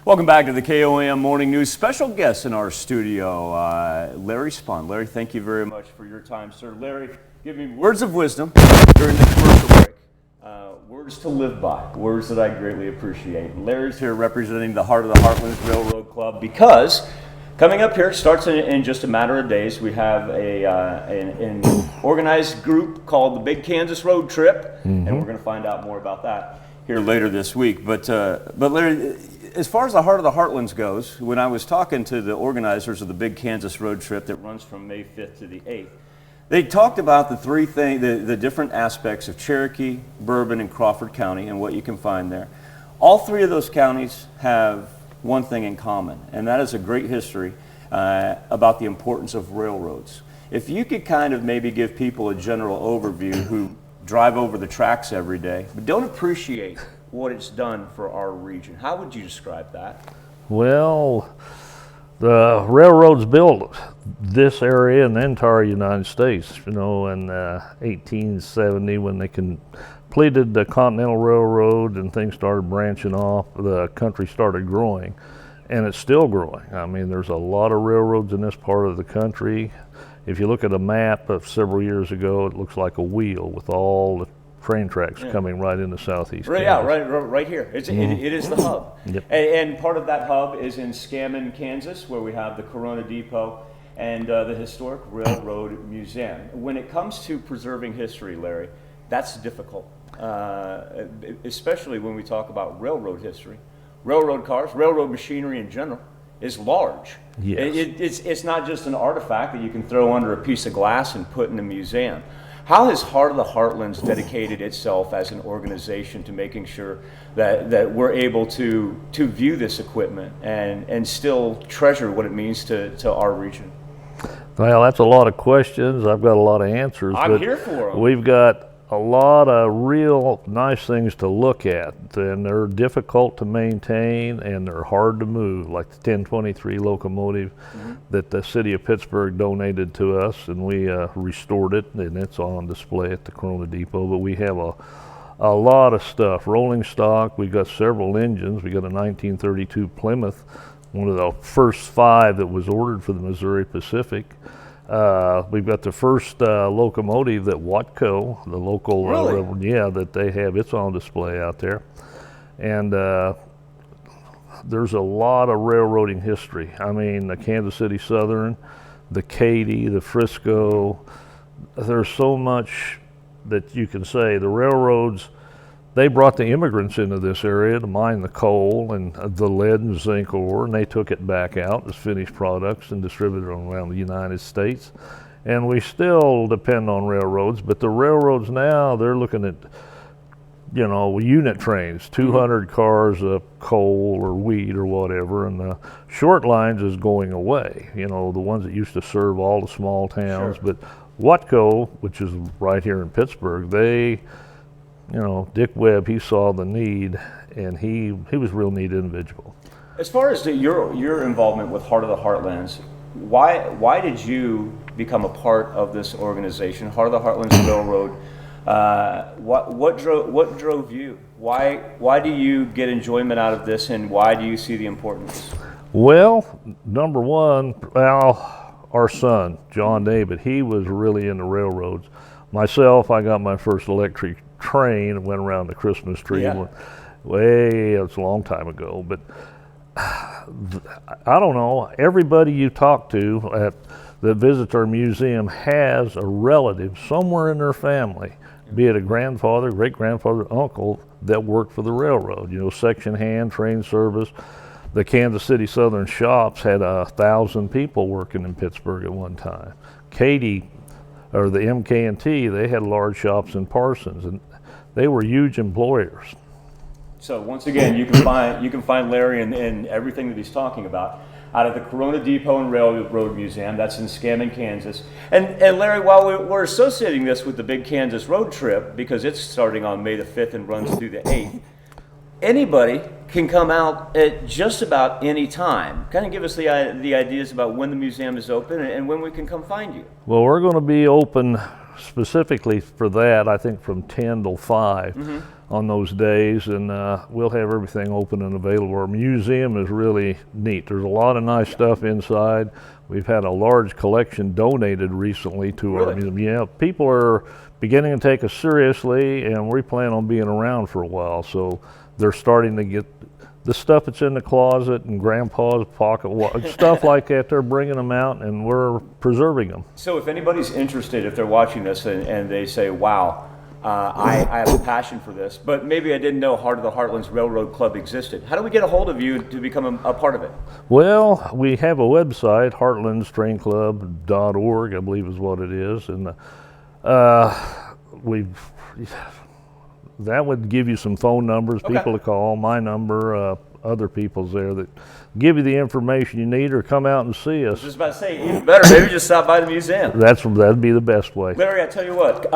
Welcome back to the KOAM Morning News. Special guest in our studio, Larry Spahn. Larry, thank you very much for your time, sir. Larry, give me words of wisdom during the commercial break. Words to live by, words that I greatly appreciate. Larry's here representing the Heart of the Heartlands Railroad Club because coming up here, starts in just a matter of days, we have an organized group called the Big Kansas Road Trip, and we're going to find out more about that here later this week. But Larry, as far as the Heart of the Heartlands goes, when I was talking to the organizers of the Big Kansas Road Trip that runs from May 5th to the 8th, they talked about the different aspects of Cherokee, Bourbon, and Crawford County and what you can find there. All three of those counties have one thing in common, and that is a great history about the importance of railroads. If you could kind of maybe give people a general overview who drive over the tracks every day, but don't appreciate what it's done for our region, how would you describe that? Well, the railroads built this area in the entire United States, in 1870 when they completed the Continental Railroad and things started branching off, the country started growing, and it's still growing. I mean, there's a lot of railroads in this part of the country. If you look at a map of several years ago, it looks like a wheel with all the train tracks coming right into southeast Kansas. Yeah, right here. It is the hub. Yep. And part of that hub is in Scammon, Kansas, where we have the Carona Depot and the Historic Railroad Museum. When it comes to preserving history, Larry, that's difficult, especially when we talk about railroad history. Railroad cars, railroad machinery in general, is large. Yes. It's not just an artifact that you can throw under a piece of glass and put in a museum. How has Heart of the Heartlands dedicated itself as an organization to making sure that we're able to view this equipment and still treasure what it means to our region? Well, that's a lot of questions. I've got a lot of answers. I'm here for them. We've got a lot of real nice things to look at, and they're difficult to maintain and they're hard to move, like the 1023 locomotive that the city of Pittsburgh donated to us, and we restored it, and it's on display at the Carona Depot. But we have a lot of stuff, rolling stock. We've got several engines. We got a 1932 Plymouth, one of the first 5 that was ordered for the Missouri Pacific. We've got the first locomotive that Watco, the local railroad, that they have. It's on display out there. And there's a lot of railroading history. I mean, the Kansas City Southern, the Katy, the Frisco. There's so much that you can say. The railroads, they brought the immigrants into this area to mine the coal and the lead and zinc ore, and they took it back out as finished products and distributed them around the United States. And we still depend on railroads, but the railroads now, they're looking at, unit trains, 200 cars of coal or wheat or whatever, and the short lines is going away, the ones that used to serve all the small towns. Sure. But Watco, which is right here in Pittsburgh, they, Dick Webb, he saw the need, and he was a real neat individual. As far as your involvement with Heart of the Heartlands, why did you become a part of this organization, Heart of the Heartlands Railroad? What drove you? Why do you get enjoyment out of this, and why do you see the importance? Well, number one, our son, John David, he was really into railroads. Myself, I got my first electric train and went around the Christmas tree. It's a long time ago, but I don't know, everybody you talk to that visits our museum has a relative somewhere in their family, be it a grandfather, great-grandfather, uncle, that worked for the railroad, section hand, train service. The Kansas City Southern shops had 1,000 people working in Pittsburgh at one time. Katy, or the MK&T, they had large shops in Parsons, and they were huge employers. So once again, you can find Larry and everything that he's talking about out of the Carona Depot and Railroad Museum. That's in Scammon, Kansas. And Larry, while we're associating this with the Big Kansas Road Trip, because it's starting on May the 5th and runs through the 8th, anybody can come out at just about any time. Kind of give us the ideas about when the museum is open and when we can come find you. Well, we're going to be open specifically for that, I think from 10 till 5. on those days, and we'll have everything open and available. Our museum is really neat. There's a lot of nice stuff inside. We've had a large collection donated recently to our museum. Yeah, people are beginning to take us seriously, and we plan on being around for a while. So they're starting to get the stuff that's in the closet and grandpa's pocket stuff like that. They're bringing them out, and we're preserving them. So if anybody's interested, if they're watching this and they say, wow, I have a passion for this, but maybe I didn't know Heart of the Heartlands Railroad Club existed. How do we get a hold of you to become a part of it? Well, we have a website, heartlandstrainclub.org, I believe is what it is, and that would give you some phone numbers, people to call, my number, other people's there that give you the information you need, or come out and see us. I was just about to say, even better, maybe just stop by the museum. That'd be the best way. Larry, I tell you what,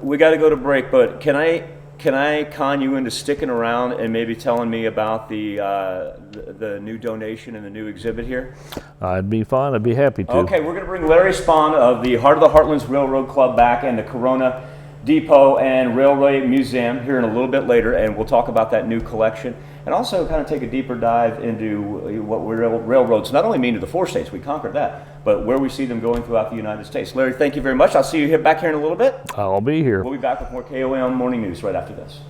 we got to go to break, but can I con you into sticking around and maybe telling me about the new donation and the new exhibit here? I'd be fine. I'd be happy to. Okay, we're going to bring Larry Spahn of the Heart of the Heartlands Railroad Club back and the Carona Depot and Railway Museum here in a little bit later, and we'll talk about that new collection and also kind of take a deeper dive into what railroads not only mean to the 4 states, we conquered that, but where we see them going throughout the United States. Larry, thank you very much. I'll see you back here in a little bit. I'll be here. We'll be back with more KOM Morning News right after this.